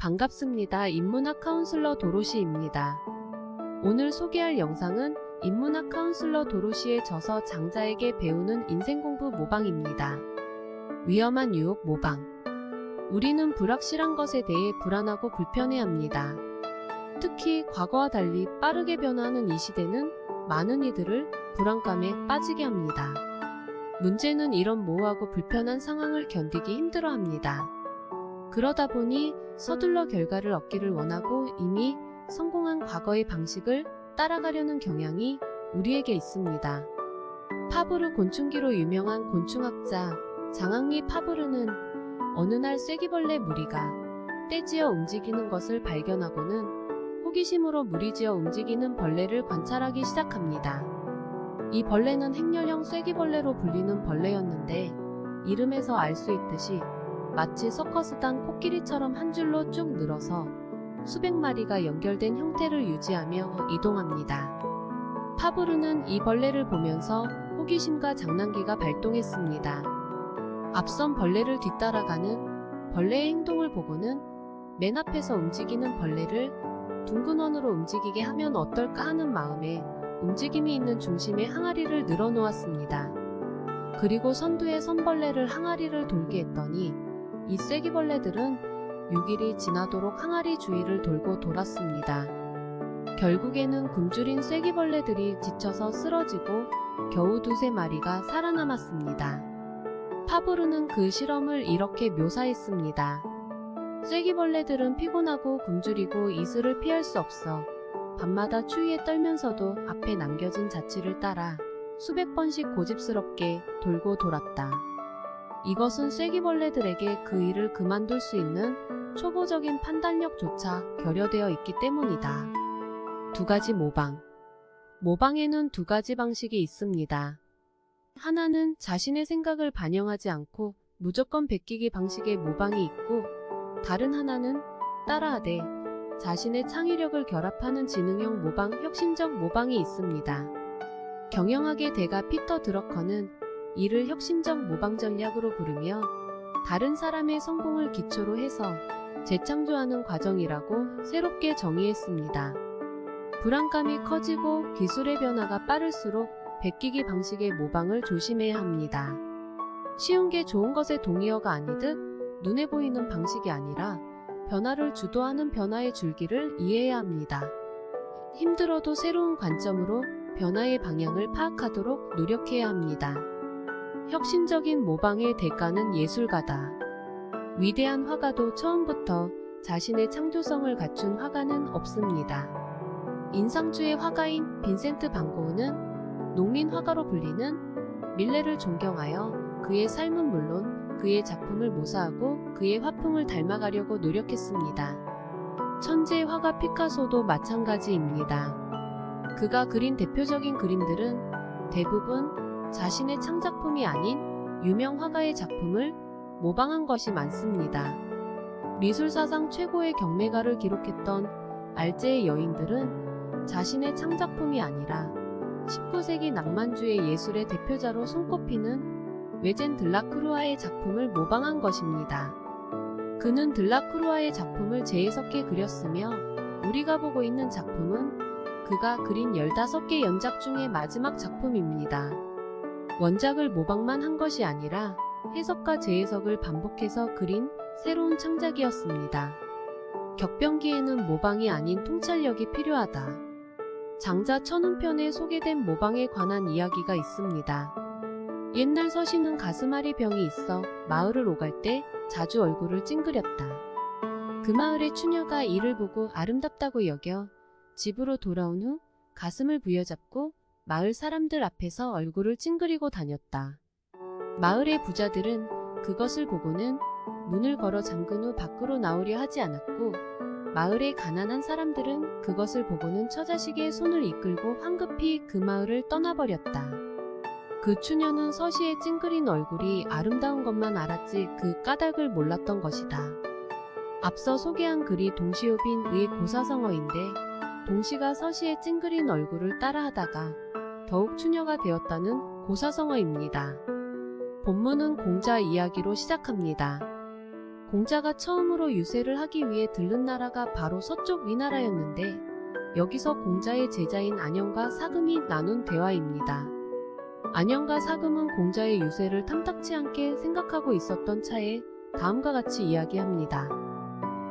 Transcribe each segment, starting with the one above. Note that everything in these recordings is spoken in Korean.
반갑습니다. 인문학 카운슬러 도로시입니다. 오늘 소개할 영상은 인문학 카운슬러 도로시의 저서 장자에게 배우는 인생공부 모방입니다. 위험한 유혹 모방. 우리는 불확실한 것에 대해 불안하고 불편해합니다. 특히 과거와 달리 빠르게 변화하는 이 시대는 많은 이들을 불안감에 빠지게 합니다. 문제는 이런 모호하고 불편한 상황을 견디기 힘들어합니다. 그러다 보니 서둘러 결과를 얻기를 원하고 이미 성공한 과거의 방식을 따라가려는 경향이 우리에게 있습니다. 파브르 곤충기로 유명한 곤충학자 장앙리 파브르는 어느 날 쐐기벌레 무리가 떼지어 움직이는 것을 발견하고는 호기심으로 무리지어 움직이는 벌레를 관찰하기 시작합니다. 이 벌레는 행렬형 쐐기벌레로 불리는 벌레였는데 이름에서 알 수 있듯이 마치 서커스단 코끼리처럼 한 줄로 쭉 늘어서 수백 마리가 연결된 형태를 유지하며 이동합니다. 파브르는 이 벌레를 보면서 호기심과 장난기가 발동했습니다. 앞선 벌레를 뒤따라가는 벌레의 행동을 보고는 맨 앞에서 움직이는 벌레를 둥근 원으로 움직이게 하면 어떨까 하는 마음에 움직임이 있는 중심에 항아리를 늘어놓았습니다. 그리고 선두에 선벌레를 항아리를 돌게 했더니 이 쐐기벌레들은 6일이 지나도록 항아리 주위를 돌고 돌았습니다. 결국에는 굶주린 쐐기벌레들이 지쳐서 쓰러지고 겨우 두세 마리가 살아남았습니다. 파브르는 그 실험을 이렇게 묘사했습니다. 쐐기벌레들은 피곤하고 굶주리고 이슬을 피할 수 없어 밤마다 추위에 떨면서도 앞에 남겨진 자취를 따라 수백 번씩 고집스럽게 돌고 돌았다. 이것은 쐐기벌레들에게 그 일을 그만둘 수 있는 초보적인 판단력조차 결여되어 있기 때문이다. 두 가지 모방. 모방에는 두 가지 방식이 있습니다. 하나는 자신의 생각을 반영하지 않고 무조건 베끼기 방식의 모방이 있고, 다른 하나는 따라하되 자신의 창의력을 결합하는 지능형 모방, 혁신적 모방이 있습니다. 경영학의 대가 피터 드러커는 이를 혁신적 모방 전략으로 부르며 다른 사람의 성공을 기초로 해서 재창조하는 과정이라고 새롭게 정의했습니다. 불안감이 커지고 기술의 변화가 빠를수록 베끼기 방식의 모방을 조심해야 합니다. 쉬운 게 좋은 것의 동의어가 아니듯 눈에 보이는 방식이 아니라 변화를 주도하는 변화의 줄기를 이해해야 합니다. 힘들어도 새로운 관점으로 변화의 방향을 파악하도록 노력해야 합니다. 혁신적인 모방의 대가는 예술가다. 위대한 화가도 처음부터 자신의 창조성을 갖춘 화가는 없습니다. 인상주의 화가인 빈센트 반 고흐는 농민화가로 불리는 밀레를 존경하여 그의 삶은 물론 그의 작품을 모사하고 그의 화풍을 닮아가려고 노력했습니다. 천재 화가 피카소도 마찬가지입니다. 그가 그린 대표적인 그림들은 대부분 자신의 창작품이 아닌 유명 화가의 작품을 모방한 것이 많습니다. 미술사상 최고의 경매가를 기록했던 알제의 여인들은 자신의 창작품이 아니라 19세기 낭만주의 예술의 대표자로 손꼽히는 외젠 들라크루아의 작품을 모방한 것입니다. 그는 들라크루아의 작품을 재해석해 그렸으며 우리가 보고 있는 작품은 그가 그린 15개 연작 중의 마지막 작품입니다. 원작을 모방만 한 것이 아니라 해석과 재해석을 반복해서 그린 새로운 창작이었습니다. 격변기에는 모방이 아닌 통찰력이 필요하다. 장자 천운편에 소개된 모방에 관한 이야기가 있습니다. 옛날 서신은 가슴앓이 병이 있어 마을을 오갈 때 자주 얼굴을 찡그렸다. 그 마을의 추녀가 이를 보고 아름답다고 여겨 집으로 돌아온 후 가슴을 부여잡고 마을 사람들 앞에서 얼굴을 찡그리고 다녔다. 마을의 부자들은 그것을 보고는 문을 걸어 잠근 후 밖으로 나오려 하지 않았고, 마을의 가난한 사람들은 그것을 보고는 처자식의 손을 이끌고 황급히 그 마을을 떠나버렸다. 그 추녀는 서시의 찡그린 얼굴이 아름다운 것만 알았지 그 까닭을 몰랐던 것이다. 앞서 소개한 글이 동시호빈 의 고사성어인데, 동시가 서시의 찡그린 얼굴을 따라하다가 더욱 추녀가 되었다는 고사성어입니다. 본문은 공자 이야기로 시작합니다. 공자가 처음으로 유세를 하기 위해 들른 나라가 바로 서쪽 위나라였는데 여기서 공자의 제자인 안영과 사금이 나눈 대화입니다. 안영과 사금은 공자의 유세를 탐탁치 않게 생각하고 있었던 차에 다음과 같이 이야기합니다.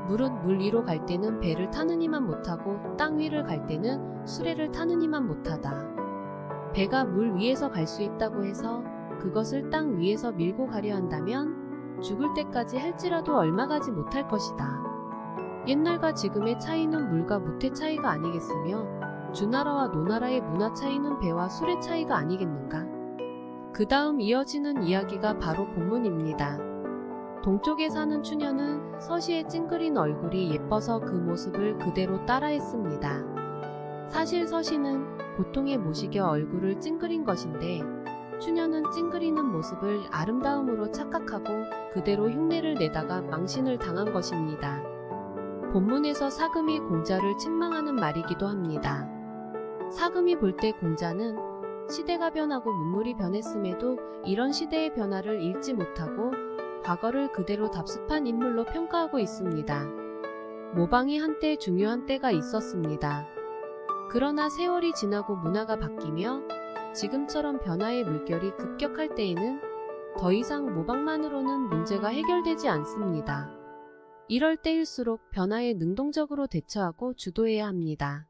물은 물 위로 갈 때는 배를 타느니만 못하고 땅 위를 갈 때는 수레를 타느니만 못하다. 배가 물 위에서 갈 수 있다고 해서 그것을 땅 위에서 밀고 가려 한다면 죽을 때까지 할지라도 얼마 가지 못할 것이다. 옛날과 지금의 차이는 물과 무태 차이가 아니겠으며 주나라와 노나라의 문화 차이는 배와 술의 차이가 아니겠는가? 그 다음 이어지는 이야기가 바로 본문입니다. 동쪽에 사는 추녀는 서시의 찡그린 얼굴이 예뻐서 그 모습을 그대로 따라했습니다. 사실 서시는 고통에 못 이겨 얼굴을 찡그린 것인데 추녀는 찡그리는 모습을 아름다움으로 착각하고 그대로 흉내를 내다가 망신을 당한 것입니다. 본문에서 사금이 공자를 책망하는 말이기도 합니다. 사금이 볼 때 공자는 시대가 변하고 문물이 변했음에도 이런 시대의 변화를 읽지 못하고 과거를 그대로 답습한 인물로 평가하고 있습니다. 모방이 한때 중요한 때가 있었습니다. 그러나 세월이 지나고 문화가 바뀌며 지금처럼 변화의 물결이 급격할 때에는 더 이상 모방만으로는 문제가 해결되지 않습니다. 이럴 때일수록 변화에 능동적으로 대처하고 주도해야 합니다.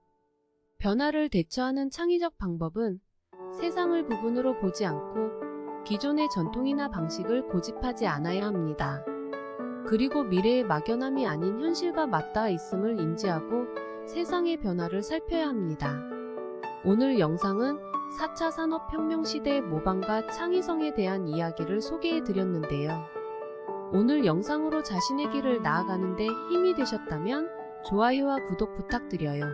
변화를 대처하는 창의적 방법은 세상을 부분으로 보지 않고 기존의 전통이나 방식을 고집하지 않아야 합니다. 그리고 미래의 막연함이 아닌 현실과 맞닿아 있음을 인지하고 세상의 변화를 살펴야 합니다. 오늘 영상은 4차 산업혁명 시대의 모방과 창의성에 대한 이야기를 소개해 드렸는데요. 오늘 영상으로 자신의 길을 나아가는 데 힘이 되셨다면 좋아요와 구독 부탁드려요.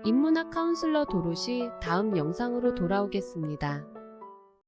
인문학 카운슬러 도로시 다음 영상으로 돌아오겠습니다.